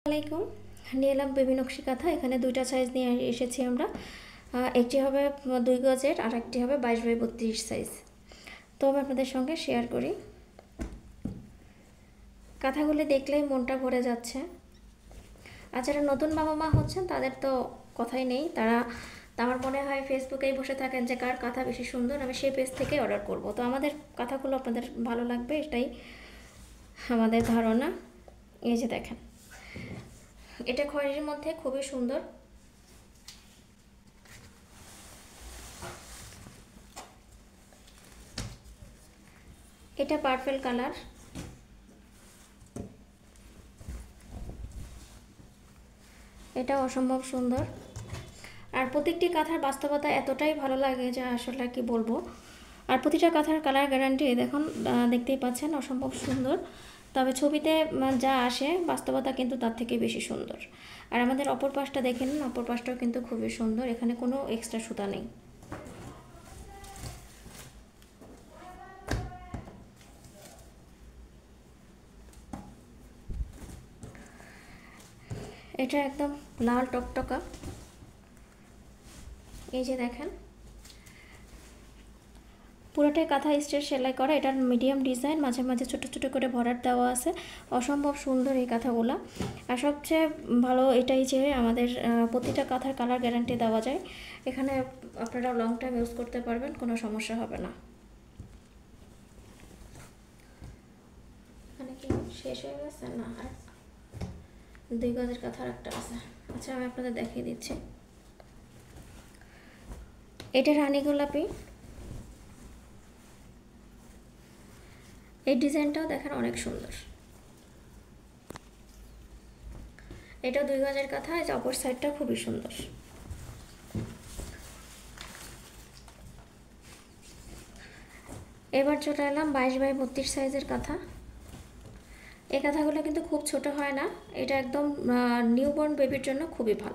আসসালামাইকুম। নিয়ে এলাম বেবি নকশি কাঁথা। এখানে দুইটা সাইজ নিয়ে এসেছি আমরা। একটি হবে 2 গজের আর একটি হবে 22 x 32 সাইজ। তো আমি আপনাদের সঙ্গে শেয়ার করি। কাঁথাগুলি দেখলেই মনটা ভরে যাচ্ছে। আর যারা নতুন বাবা মা হচ্ছেন তাদের তো কথাই নেই। তারা আমার মনে হয় ফেসবুকেই বসে থাকেন যে কার কাঁথা বেশি সুন্দর, আমি সেই পেজ থেকে অর্ডার করব। তো আমাদের কাঁথাগুলো আপনাদের ভালো লাগবে, এটাই আমাদের ধারণা। এই যে দেখেন, এটা খয়েরির মধ্যে খুবই সুন্দর। এটা পার্পল কালার। এটা অসম্ভব সুন্দর। আর প্রত্যেকটি কাঁথার বাস্তবতা এতটাই ভালো লাগে যে আসলে কি বলবো। আর প্রতিটা কাঁথার কালার গ্যারান্টি দেখুন, দেখতেই পাচ্ছেন, অসম্ভব সুন্দর। তবে ছবিতে যা আসে বাস্তবতা কিন্তু তার থেকে বেশি সুন্দর। আর আমাদের অপর পাশটা দেখেন, অপর পাশটাও কিন্তু খুবই সুন্দর। এখানে কোনো এক্সট্রা সুতা নেই। এটা একদম লাল টকটকা। এই যে দেখেন, পুরোটাই কাঁথা স্টেজ সেলাই করা। এটার মিডিয়াম ডিজাইন, মাঝে মাঝে ছোট ছোট করে ভরাট দেওয়া আছে। অসম্ভব সুন্দর এই কাঁথাগুলো। আর সবচেয়ে ভালো এটাই যে আমাদের প্রতিটা কাঁথার কালার গ্যারান্টি দেওয়া যায়। এখানে আপনারা লং টাইম ইউজ করতে পারবেন, কোনো সমস্যা হবে না। এখানে কি শেষ হয়ে গেছে? না, আর 2 গজের কাঁথার একটা আছে। আচ্ছা, আমি আপনাদের দেখিয়ে দিচ্ছি। এটা রানী গোলাপি। এই ডিজাইনটাও দেখেন অনেক সুন্দর। এটা 2 গজের কাঁথা। এই যে অপর সাইডটা খুবই সুন্দর। এবার চলে এলাম 22 x 32 সাইজের কাঁথা। এই কাঁথাগুলো কিন্তু খুব ছোট হয় না। এটা একদম নিউবর্ন বেবির জন্য খুবই ভালো।